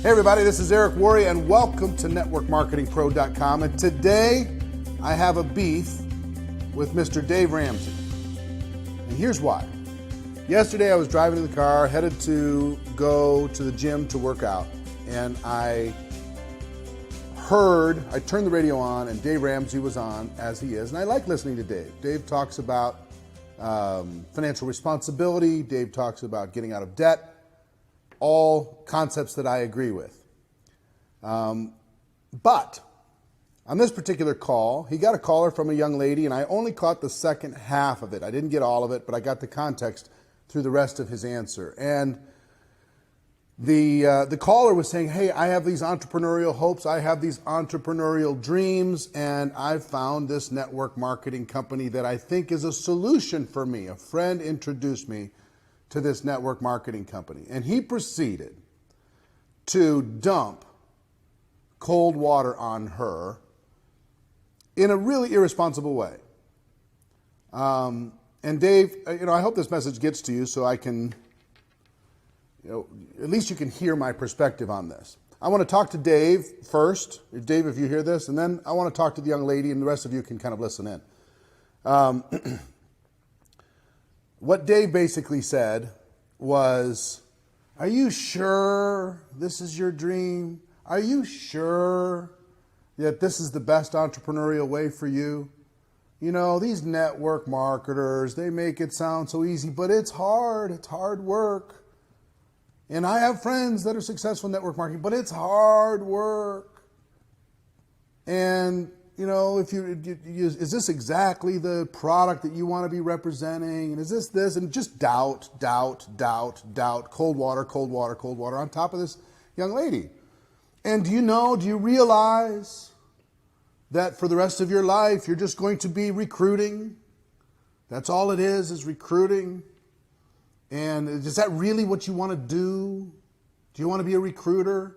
Hey everybody, this is Eric Worre and welcome to networkmarketingpro.com. And today I have a beef with Mr. Dave Ramsey. And here's why. Yesterday I was driving in the car, headed to go to the gym to work out, and I turned the radio on and Dave Ramsey was on, as he is, and I like listening to Dave. Dave talks about financial responsibility. Dave talks about getting out of debt. All concepts that I agree with. But on this particular call, he got a caller from a young lady, and I only caught the second half of it. I didn't get all of it, but I got the context through the rest of his answer. And the caller was saying, hey, I have these entrepreneurial hopes, I have these entrepreneurial dreams, and I've found this network marketing company that I think is a solution for me. A friend introduced me to this network marketing company. And he proceeded to dump cold water on her in a really irresponsible way. And Dave, I hope this message gets to you so I can, at least you can hear my perspective on this. I want to talk to Dave first, Dave, if you hear this, and then I want to talk to the young lady, and the rest of you can kind of listen in. What Dave basically said was, are you sure this is your dream? Are you sure that this is the best entrepreneurial way for you? You know, these network marketers, they make it sound so easy, but it's hard work. And I have friends that are successful in network marketing, but it's hard work. And is this exactly the product that you want to be representing? And is this? And just doubt, cold water on top of this young lady. And do you realize that for the rest of your life, you're just going to be recruiting? That's all it is recruiting. And is that really what you want to do? Do you want to be a recruiter?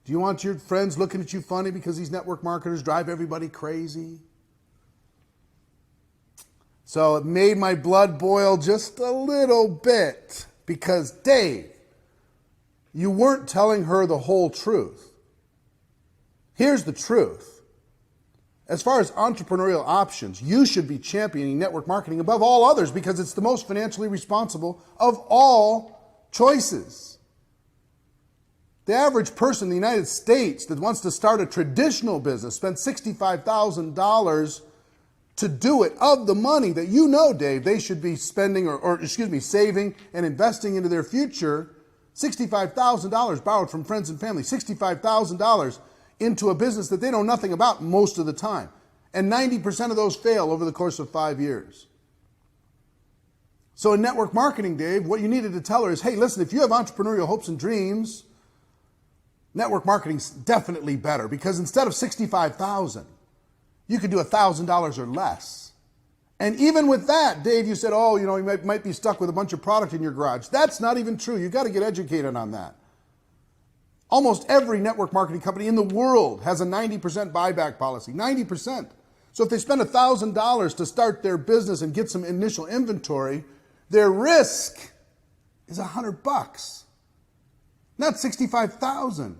Do you want your friends looking at you funny because these network marketers drive everybody crazy? So it made my blood boil just a little bit because, Dave, you weren't telling her the whole truth. Here's the truth. As far as entrepreneurial options, you should be championing network marketing above all others because it's the most financially responsible of all choices. The average person in the United States that wants to start a traditional business spends $65,000 to do it of the money that Dave, they should be spending saving and investing into their future. $65,000 borrowed from friends and family, $65,000 into a business that they know nothing about most of the time. And 90% of those fail over the course of 5 years. So in network marketing, Dave, what you needed to tell her is, hey, listen, if you have entrepreneurial hopes and dreams, network marketing's definitely better because instead of $65,000, you could do $1,000 or less. And even with that, Dave, you said, you might be stuck with a bunch of product in your garage. That's not even true. You got to get educated on that. Almost every network marketing company in the world has a 90% buyback policy, 90%. So if they spend $1,000 to start their business and get some initial inventory, their risk is $100, not $65,000.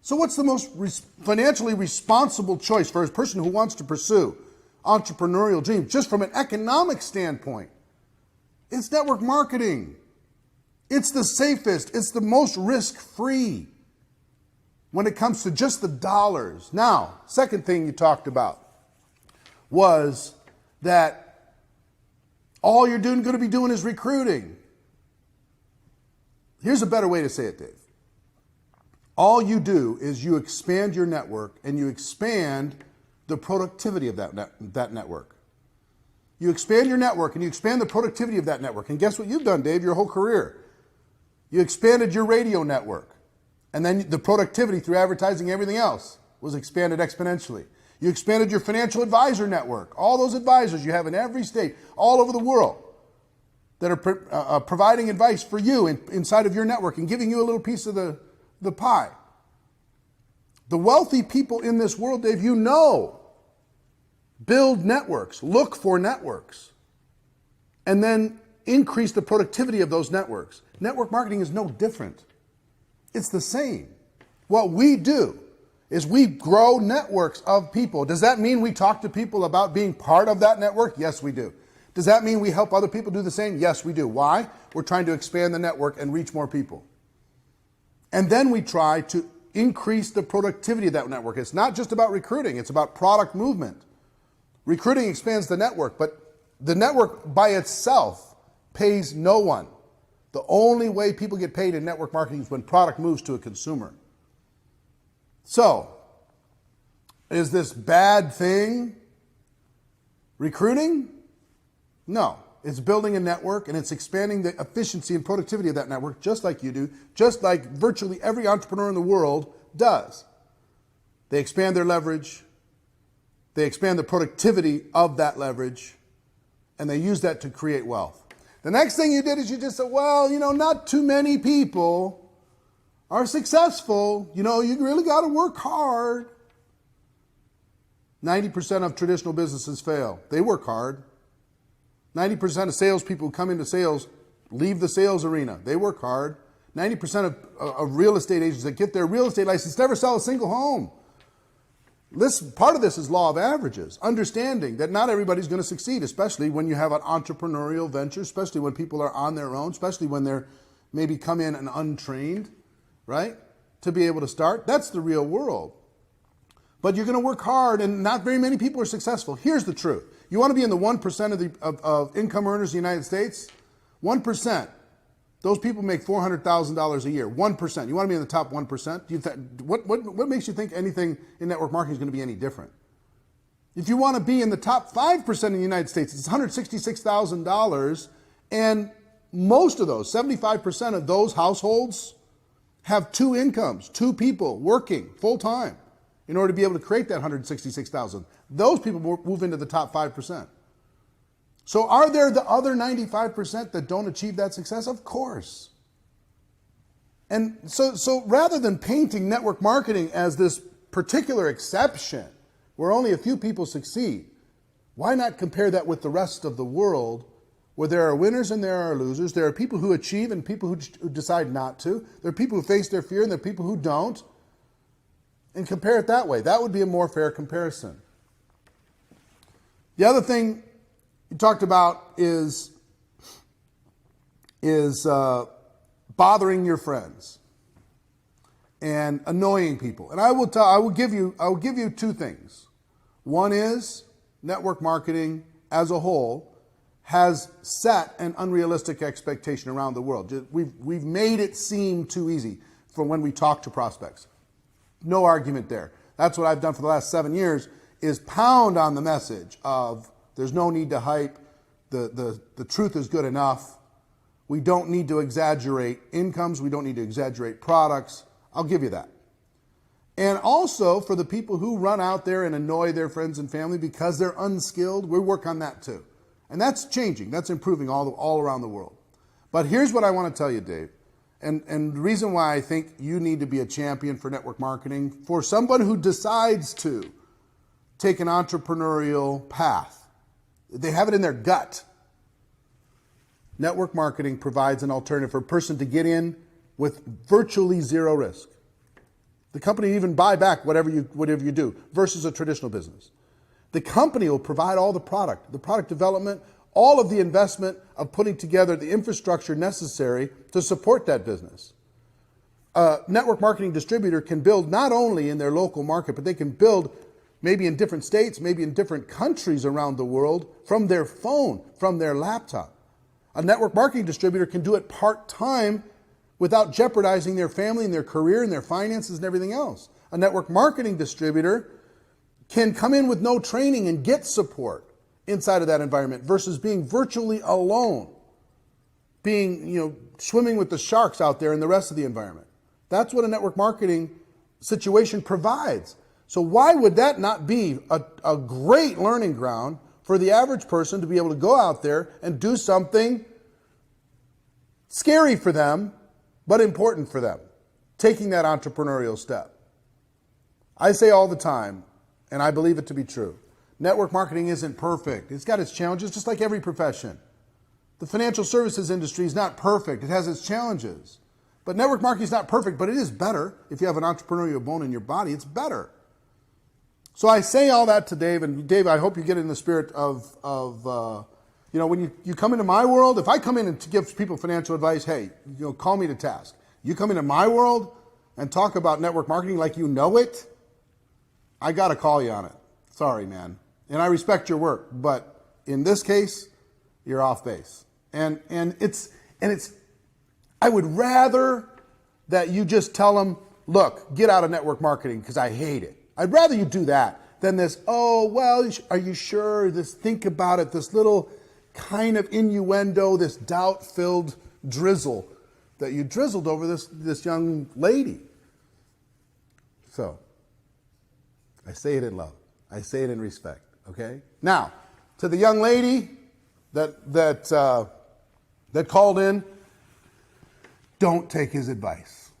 So what's the most financially responsible choice for a person who wants to pursue entrepreneurial dreams, just from an economic standpoint? It's network marketing. It's the safest. It's the most risk-free when it comes to just the dollars. Now, second thing you talked about was that all you're going to be doing is recruiting. Here's a better way to say it, Dave. All you do is you expand your network and you expand the productivity of that network. You expand your network and you expand the productivity of that network. And guess what you've done, Dave, your whole career? You expanded your radio network. And then the productivity through advertising, everything else was expanded exponentially. You expanded your financial advisor network. All those advisors you have in every state, all over the world, that are providing advice for you inside of your network and giving you a little piece of the pie. The wealthy people in this world, Dave, build networks, look for networks, and then increase the productivity of those networks. Network marketing is no different. It's the same. What we do is we grow networks of people. Does that mean we talk to people about being part of that network? Yes, we do. Does that mean we help other people do the same? Yes, we do. Why? We're trying to expand the network and reach more people. And then we try to increase the productivity of that network. It's not just about recruiting, it's about product movement. Recruiting expands the network, but the network by itself pays no one. The only way people get paid in network marketing is when product moves to a consumer. So, is this bad thing? Recruiting? No. It's building a network and it's expanding the efficiency and productivity of that network just like you do, just like virtually every entrepreneur in the world does. They expand their leverage, they expand the productivity of that leverage, and they use that to create wealth. The next thing you did is you just said, well, not too many people are successful. You really got to work hard. 90% of traditional businesses fail. They work hard. 90% of salespeople who come into sales leave the sales arena. They work hard. 90% of real estate agents that get their real estate license never sell a single home. Part of this is law of averages, understanding that not everybody's going to succeed, especially when you have an entrepreneurial venture, especially when people are on their own, especially when they're maybe come in and untrained, right, to be able to start. That's the real world. But you're going to work hard, and not very many people are successful. Here's the truth. You want to be in the 1% of income earners in the United States? 1%. Those people make $400,000 a year. 1%. You want to be in the top 1%? What makes you think anything in network marketing is going to be any different? If you want to be in the top 5% in the United States, it's $166,000, and most of those, 75% of those households, have two incomes, two people working full time in order to be able to create that $166,000. Those people move into the top 5%. So are there the other 95% that don't achieve that success? Of course. And so rather than painting network marketing as this particular exception where only a few people succeed, why not compare that with the rest of the world where there are winners and there are losers? There are people who achieve and people who decide not to. There are people who face their fear and there are people who don't. And compare it that way. That would be a more fair comparison. The other thing you talked about is bothering your friends and annoying people. And I will give you two things. One is network marketing as a whole has set an unrealistic expectation around the world. We've made it seem too easy for when we talk to prospects. No argument there. That's what I've done for the last 7 years, is pound on the message of there's no need to hype, the truth is good enough. We don't need to exaggerate incomes, we don't need to exaggerate products. I'll give you that. And also for the people who run out there and annoy their friends and family because they're unskilled, we work on that too. And that's changing, that's improving all around the world. But here's what I want to tell you, Dave. And the reason why I think you need to be a champion for network marketing, for someone who decides to take an entrepreneurial path, they have it in their gut. Network marketing provides an alternative for a person to get in with virtually zero risk. The company even buy back whatever you do versus a traditional business. The company will provide all the product development, all of the investment of putting together the infrastructure necessary to support that business. A network marketing distributor can build not only in their local market, but they can build maybe in different states, maybe in different countries around the world from their phone, from their laptop. A network marketing distributor can do it part-time without jeopardizing their family and their career and their finances and everything else. A network marketing distributor can come in with no training and get support inside of that environment versus being virtually alone, being, swimming with the sharks out there in the rest of the environment. That's what a network marketing situation provides. So why would that not be a great learning ground for the average person to be able to go out there and do something scary for them, but important for them, taking that entrepreneurial step? I say all the time, and I believe it to be true, network marketing isn't perfect. It's got its challenges, just like every profession. The financial services industry is not perfect. It has its challenges. But network marketing is not perfect, but it is better. If you have an entrepreneurial bone in your body, it's better. So I say all that to Dave, and Dave, I hope you get in the spirit of when you come into my world, if I come in and to give people financial advice, hey, call me to task. You come into my world and talk about network marketing like you know it, I got to call you on it. Sorry, man. And I respect your work, but in this case, you're off base. And it's I would rather that you just tell them, look, get out of network marketing because I hate it. I'd rather you do that than this, oh, well, are you sure? This think about it, this little kind of innuendo, this doubt-filled drizzle that you drizzled over this young lady. So, I say it in love. I say it in respect, okay? Now, to the young lady that called in, don't take his advice.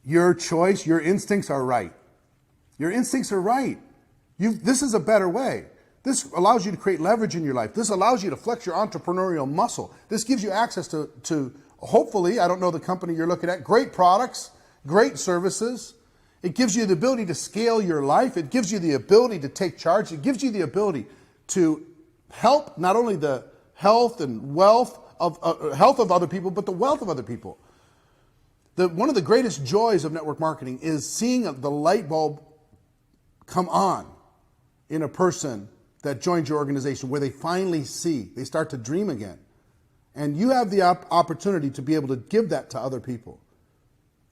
Your choice, your instincts are right. Your instincts are right. This is a better way. This allows you to create leverage in your life. This allows you to flex your entrepreneurial muscle. This gives you access to hopefully, I don't know the company you're looking at, great products, great services. It gives you the ability to scale your life. It gives you the ability to take charge. It gives you the ability to help not only the health and wealth of other people, but the wealth of other people. One of the greatest joys of network marketing is seeing the light bulb come on in a person that joins your organization, where they finally see, they start to dream again. And you have the opportunity to be able to give that to other people.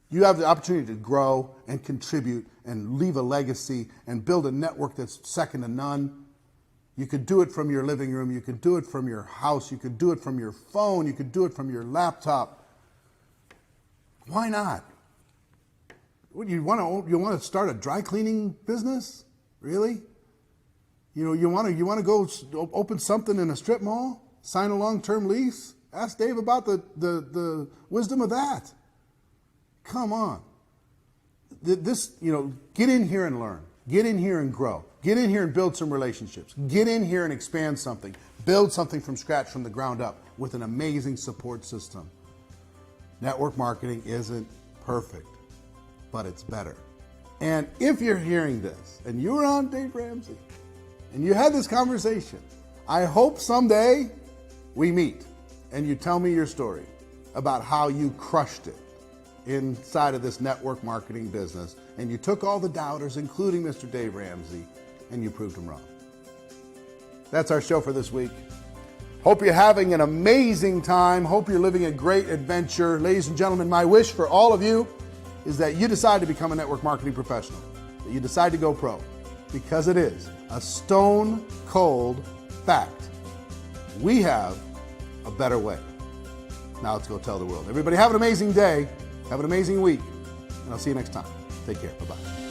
You have the opportunity to grow and contribute and leave a legacy and build a network that's second to none. You could do it from your living room. You could do it from your house. You could do it from your phone. You could do it from your laptop. Why not? What, you want to start a dry cleaning business? Really? You want to go open something in a strip mall? Sign a long-term lease? Ask Dave about the wisdom of that. Come on. Get in here and learn. Get in here and grow. Get in here and build some relationships. Get in here and expand something. Build something from scratch, from the ground up, with an amazing support system. Network marketing isn't perfect, but it's better. And if you're hearing this and you were on Dave Ramsey and you had this conversation, I hope someday we meet and you tell me your story about how you crushed it inside of this network marketing business, and you took all the doubters, including Mr. Dave Ramsey, and you proved them wrong. That's our show for this week. Hope you're having an amazing time. Hope you're living a great adventure. Ladies and gentlemen, my wish for all of you is that you decide to become a network marketing professional, that you decide to go pro, because it is a stone cold fact. We have a better way. Now let's go tell the world. Everybody have an amazing day. Have an amazing week. And I'll see you next time. Take care. Bye-bye.